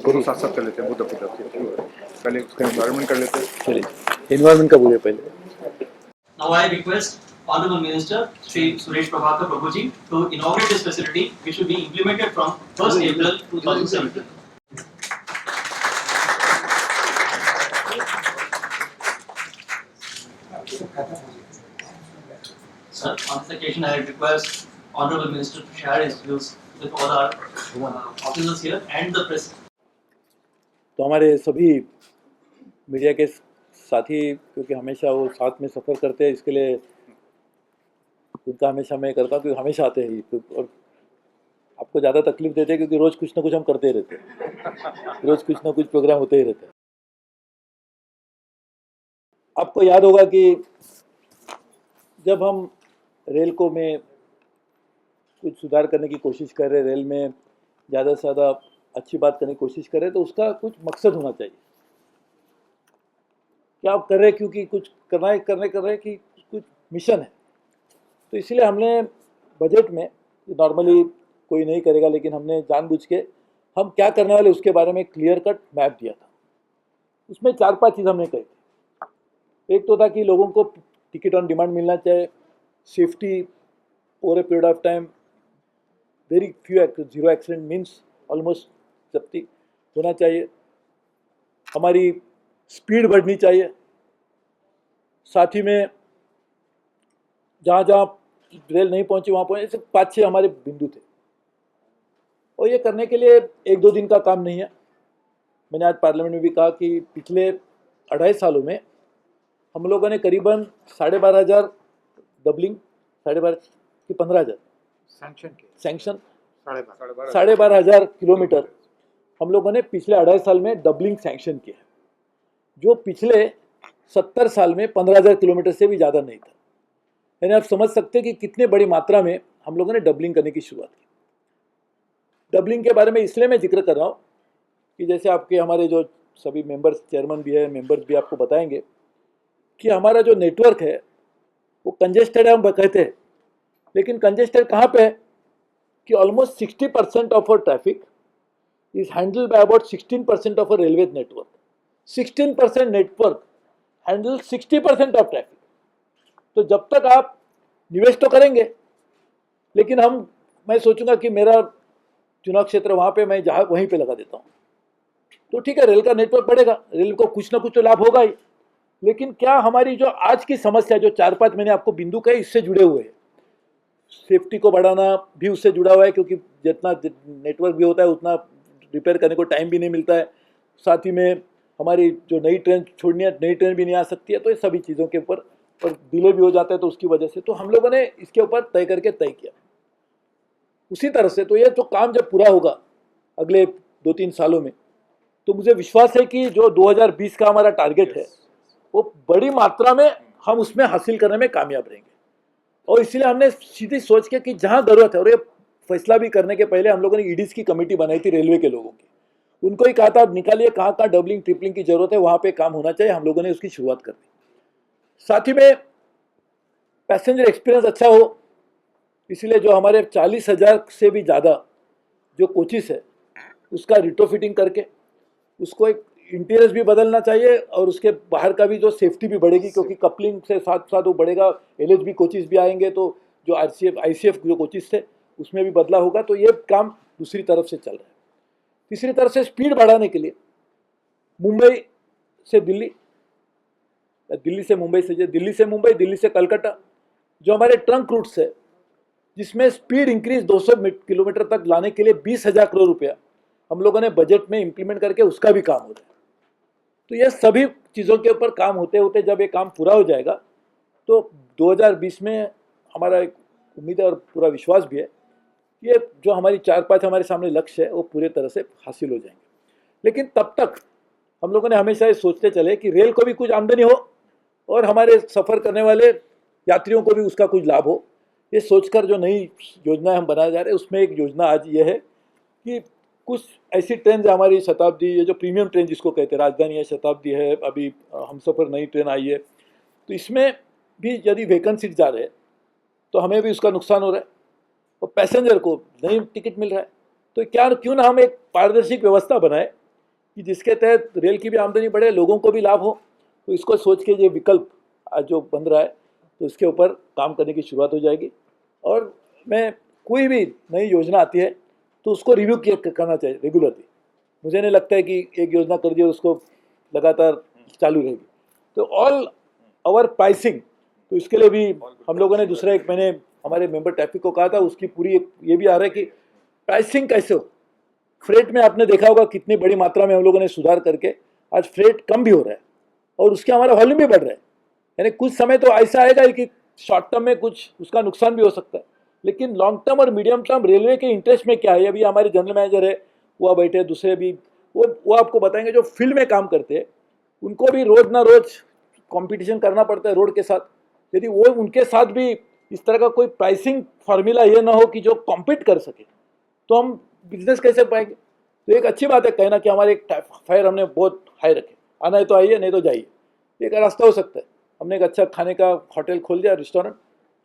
दोनों साथ साथ कर लेते हैं, मुद्दा पहले उसका एनवायरनमेंट कर लेते हैं। चलिए एनवायरनमेंट का बोलिए पहले। Now I request Honorable Minister Shri Suresh Prabhakar Prabhuji to inaugurate this facility, which will be implemented from 1st April 2017. Sir, on this occasion I request Honorable Minister to share his views with all our officers here and the press. तो हमारे सभी media के साथी, क्योंकि हमेशा वो साथ में सफ़र करते हैं, इसके लिए उनका हमेशा मैं करता हूँ, क्योंकि हमेशा आते हैं और आपको ज़्यादा तकलीफ देते हैं, क्योंकि रोज़ कुछ ना कुछ हम करते रहते हैं, रोज़ कुछ ना कुछ प्रोग्राम होते ही रहते हैं। आपको याद होगा कि जब हम रेल में कुछ सुधार करने की कोशिश कर रहे, रेल में ज़्यादा से ज़्यादा अच्छी बात करने की कोशिश कर रहे, तो उसका कुछ मकसद होना चाहिए। क्या आप कर रहे हैं क्योंकि कुछ कर रहे हैं कि कुछ मिशन है? तो इसलिए हमने बजट में, नॉर्मली कोई नहीं करेगा, लेकिन हमने जानबूझ के हम क्या करने वाले उसके बारे में क्लियर कट मैप दिया था। उसमें 4-5 चीज़ हमने कही थी। एक तो था कि लोगों को टिकट ऑन डिमांड मिलना चाहिए, safety over a period of time, very few zero accident means almost safety होना चाहिए, हमारी स्पीड बढ़नी चाहिए, साथ ही में जहाँ जहाँ रेल नहीं पहुँची वहाँ पहुँचे, ऐसे 5-6 हमारे बिंदु थे। और ये करने के लिए 1-2 दिन का काम नहीं है। मैंने आज पार्लियामेंट में भी कहा कि पिछले 2.5 सालों में हम लोगों ने करीबन 12,500 डबलिंग, 12,500 कि 15,000 सैंक्शन 12,500 किलोमीटर हम लोगों ने पिछले 2.5 साल में डबलिंग सैंक्शन किया है, जो पिछले 70 साल में 15,000 किलोमीटर से भी ज़्यादा नहीं था। यानी आप समझ सकते हैं कि कितने बड़ी मात्रा में हम लोगों ने डबलिंग करने की शुरुआत की। डबलिंग के बारे में इसलिए मैं जिक्र कर रहा हूँ कि जैसे आपके हमारे जो सभी मेंबर्स, चेयरमैन भी है, मेंबर्स भी आपको बताएंगे कि हमारा जो नेटवर्क है वो कंजेस्टेड है, हम कहते हैं, लेकिन कंजेस्टेड कहाँ पे है कि almost 60% of our traffic is handled by about 16% of our railway network. 16% network handle 60% of traffic. तो जब तक आप निवेश तो करेंगे, लेकिन मैं सोचूंगा कि मेरा चुनाव क्षेत्र वहाँ पे, मैं जहाँ वहीं पे लगा देता हूँ, तो ठीक है, रेल का नेटवर्क बढ़ेगा, रेल को कुछ ना कुछ तो लाभ होगा ही। लेकिन क्या हमारी जो आज की समस्या, जो 4-5 मैंने आपको बिंदु कहे, इससे जुड़े हुए हैं। सेफ्टी को बढ़ाना भी उससे जुड़ा हुआ है, क्योंकि जितना नेटवर्क भी होता है उतना रिपेयर करने को टाइम भी नहीं मिलता है। साथ ही में हमारी जो नई ट्रेन छोड़नी है, नई ट्रेन भी नहीं आ सकती है, तो ये सभी चीज़ों के ऊपर और डिले भी हो जाता है, तो उसकी वजह से तो हम लोगों ने इसके ऊपर तय किया। उसी तरह से तो ये जो काम जब पूरा होगा अगले 2-3 सालों में, तो मुझे विश्वास है कि जो 2020 का हमारा टारगेट है वो बड़ी मात्रा में हम उसमें हासिल करने में कामयाब रहेंगे। और इसलिए हमने सीधी सोच के कि जहाँ ज़रूरत है, और ये फैसला भी करने के पहले हम लोगों ने ईडीज की कमेटी बनाई थी रेलवे के लोगों की, उनको ही कहा था निकालिए कहाँ कहाँ डबलिंग ट्रिपलिंग की जरूरत है, वहाँ पे काम होना चाहिए। हम लोगों ने उसकी शुरुआत कर दी। साथ ही में पैसेंजर एक्सपीरियंस अच्छा हो, इसलिए जो हमारे 40,000 से भी ज़्यादा जो कोचेस है उसका रिट्रोफिटिंग करके उसको एक इंटीरियर भी बदलना चाहिए, और उसके बाहर का भी जो सेफ्टी भी बढ़ेगी, क्योंकि कपलिंग से साथ साथ वो बढ़ेगा। एलएचबी कोचेस भी आएंगे, तो जो आईसीएफ जो कोचेस थे उसमें भी बदला होगा। तो ये काम दूसरी तरफ से चल रहा है। तीसरी तरफ से स्पीड बढ़ाने के लिए मुंबई से दिल्ली, दिल्ली से मुंबई, दिल्ली से कलकत्ता, जो हमारे ट्रंक रूट्स है, जिसमें स्पीड इंक्रीज 200 किलोमीटर तक लाने के लिए 20,000 करोड़ रुपया हम लोगों ने बजट में इंप्लीमेंट करके उसका भी काम हो रहा है। तो ये सभी चीज़ों के ऊपर काम होते होते जब ये काम पूरा हो जाएगा, तो 2020 में हमारा एक उम्मीद है और पूरा विश्वास भी है, ये जो हमारी 4-5 हमारे सामने लक्ष्य है वो पूरे तरह से हासिल हो जाएंगे। लेकिन तब तक हम लोगों ने हमेशा ये सोचते चले कि रेल को भी कुछ आमदनी हो और हमारे सफ़र करने वाले यात्रियों को भी उसका कुछ लाभ हो। ये सोचकर जो नई योजना हम बनाए जा रहे हैं, उसमें एक योजना आज ये है कि कुछ ऐसी ट्रेन जो हमारी शताब्दी, ये जो प्रीमियम ट्रेन जिसको कहते हैं, राजधानी है, शताब्दी है, अभी हमसफ़र नई ट्रेन आई है, तो इसमें भी यदि वैकेंट सीट जा रहे हैं तो हमें भी उसका नुकसान हो रहा है और पैसेंजर को नई टिकट मिल रहा है। तो क्यों ना हम एक पारदर्शी व्यवस्था बनाए कि जिसके तहत रेल की भी आमदनी बढ़े, लोगों को भी लाभ हो। तो इसको सोच के ये विकल्प आज जो बन रहा है, तो इसके ऊपर काम करने की शुरुआत हो जाएगी। और मैं कोई भी नई योजना आती है तो उसको रिव्यू करना चाहिए रेगुलरली। मुझे नहीं लगता है कि एक योजना कर दी और उसको लगातार चालू रहेगी। तो ऑल आवर प्राइसिंग, तो इसके लिए भी हम लोगों ने दूसरा एक, मैंने हमारे मेंबर ट्रैफिक को कहा था, उसकी पूरी एक ये भी आ रहा है कि प्राइसिंग कैसे हो। फ्रेट में आपने देखा होगा कितनी बड़ी मात्रा में हम लोगों ने सुधार करके आज फ्रेट कम भी हो रहा है और उसके हमारा वॉल्यूम भी बढ़ रहा है। यानी कुछ समय तो ऐसा आएगा कि शॉर्ट टर्म में कुछ उसका नुकसान भी हो सकता है, लेकिन लॉन्ग टर्म और मीडियम टर्म रेलवे के इंटरेस्ट में क्या है। अभी हमारे जनरल मैनेजर है, वो बैठे, दूसरे भी वो आपको बताएंगे जो फील्ड में काम करते हैं, उनको भी रोज ना रोज कंपटीशन करना पड़ता है रोड के साथ। यदि वो उनके साथ भी इस तरह का कोई प्राइसिंग फार्मूला ये ना हो कि जो कॉम्पीट कर सके, तो हम बिजनेस कैसे पाएंगे। तो एक अच्छी बात है कहना कि हमारे एक फायर हमने बहुत हाई रखे, आना है तो आइए, नहीं तो जाइए, एक रास्ता हो सकता है। हमने एक अच्छा खाने का होटल खोल दिया, रेस्टोरेंट,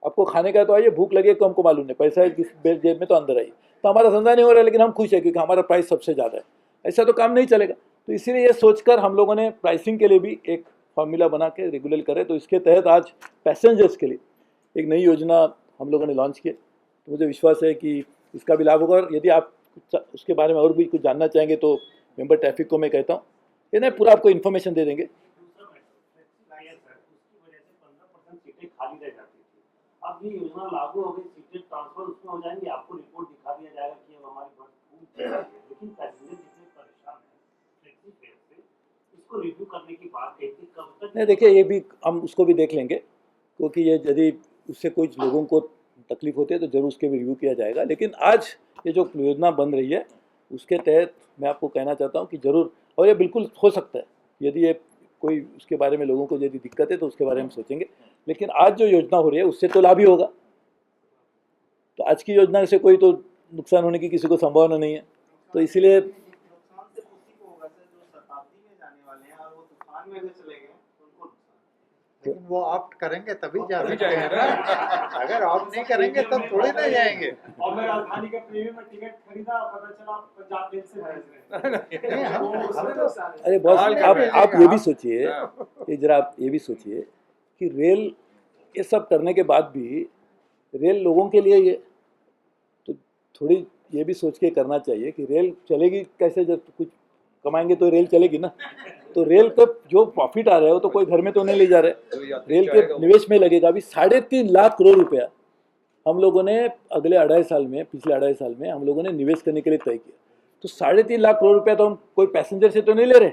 आपको खाने का तो आइए, भूख लगे तो हमको मालूम नहीं, पैसा है किस जेब में तो अंदर आइए। तो हमारा धंधा नहीं हो रहा है, लेकिन हम खुश है क्योंकि हमारा प्राइस सबसे ज़्यादा है। ऐसा तो काम नहीं चलेगा। तो इसीलिए ये सोचकर हम लोगों ने प्राइसिंग के लिए भी एक फार्मूला बना के रेगुलर करें। तो इसके तहत आज पैसेंजर्स के लिए एक नई योजना हम लोगों ने लॉन्च की। तो मुझे विश्वास है कि इसका भी लाभ होगा। और यदि आप उसके बारे में और भी कुछ जानना चाहेंगे तो मेंबर ट्रैफिक को मैं कहता हूँ, ये नहीं पूरा आपको इन्फॉर्मेशन दे देंगे। अब ये योजना लागू हो गई, सीटें ट्रांसफर उसमें हो जाएंगे, आपको रिपोर्ट दिखा दिया जाएगा कि अब हमारी बस फूल है। लेकिन पैसेंजर जितने परेशान हैं फ्लेक्सी फेयर से, इसको रिव्यू करने की बात कही थी, कब तक? नहीं, देखिए ये भी हम उसको भी देख लेंगे, क्योंकि ये यदि उससे कोई लोगों को तकलीफ होती है तो जरूर उसके भी रिव्यू किया जाएगा। लेकिन आज ये जो योजना बन रही है उसके तहत मैं आपको कहना चाहता हूँ कि जरूर, और ये बिल्कुल हो सकता है, यदि ये कोई उसके बारे में लोगों को यदि दिक्कत है तो उसके बारे में सोचेंगे। लेकिन आज जो योजना हो रही है उससे तो लाभ ही होगा। तो आज की योजना से कोई तो नुकसान होने की किसी को संभावना नहीं है। तो इसीलिए नुकसान से उसी को होगा सर जो शताब्दी में जाने वाले हैं, और वो तूफान में अगर चले गए तो उनको नुकसान। लेकिन वो ऑप्ट करेंगे तभी जा सकते हैं ना। अगर ऑप्ट नहीं करेंगे तब थोड़ी ना जाएंगे। और मैं राजधानी का प्रीमियम में टिकट खरीदा, पता चला पंजाब मेल से भरे अरे बॉस, आप ये भी सोचिए कि जरा आप ये भी सोचिए कि रेल ये सब करने के बाद भी रेल लोगों के लिए, ये तो थोड़ी ये भी सोच के करना चाहिए कि रेल चलेगी कैसे। जब कुछ कमाएंगे तो रेल चलेगी ना। तो रेल का जो प्रॉफिट आ रहा है वो तो कोई घर में तो नहीं ले जा रहे, रेल के निवेश में लगेगा। अभी 3.5 लाख करोड़ रुपया हम लोगों ने अगले 2.5 साल में, पिछले 2.5 साल में हम लोगों ने निवेश करने के लिए तय किया। तो 3.5 लाख करोड़ रुपया तो हम कोई पैसेंजर से तो नहीं ले रहे,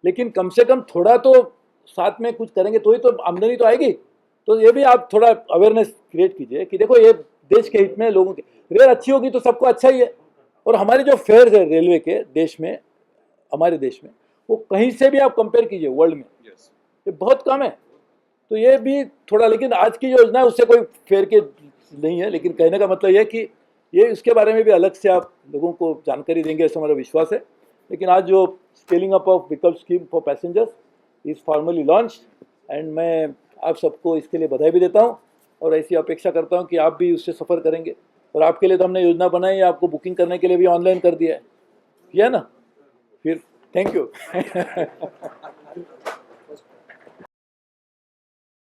लेकिन कम से कम थोड़ा तो साथ में कुछ करेंगे तो ही तो आमदनी तो आएगी। तो ये भी आप थोड़ा अवेयरनेस क्रिएट कीजिए कि देखो ये देश के हित में, लोगों के, रेल अच्छी होगी तो सबको अच्छा ही है। और हमारे जो फेयर्स है रेलवे के देश में, हमारे देश में, वो कहीं से भी आप कंपेयर कीजिए वर्ल्ड में, ये बहुत कम है। तो ये भी थोड़ा, लेकिन आज की योजना है उससे कोई फेयर के नहीं है। लेकिन कहने का मतलब यह है कि ये इसके बारे में भी अलग से आप लोगों को जानकारी देंगे, ऐसा हमारा विश्वास है। लेकिन आज जो स्केलिंग अप ऑफ विकल्प scheme for passengers is formally launch, and मैं आप सबको इसके लिए बधाई भी देता हूँ और ऐसी अपेक्षा करता हूँ कि आप भी उससे सफ़र करेंगे। और आपके लिए तो हमने योजना बनाई है, आपको बुकिंग करने के लिए भी ऑनलाइन कर दिया है ना। फिर थैंक यू।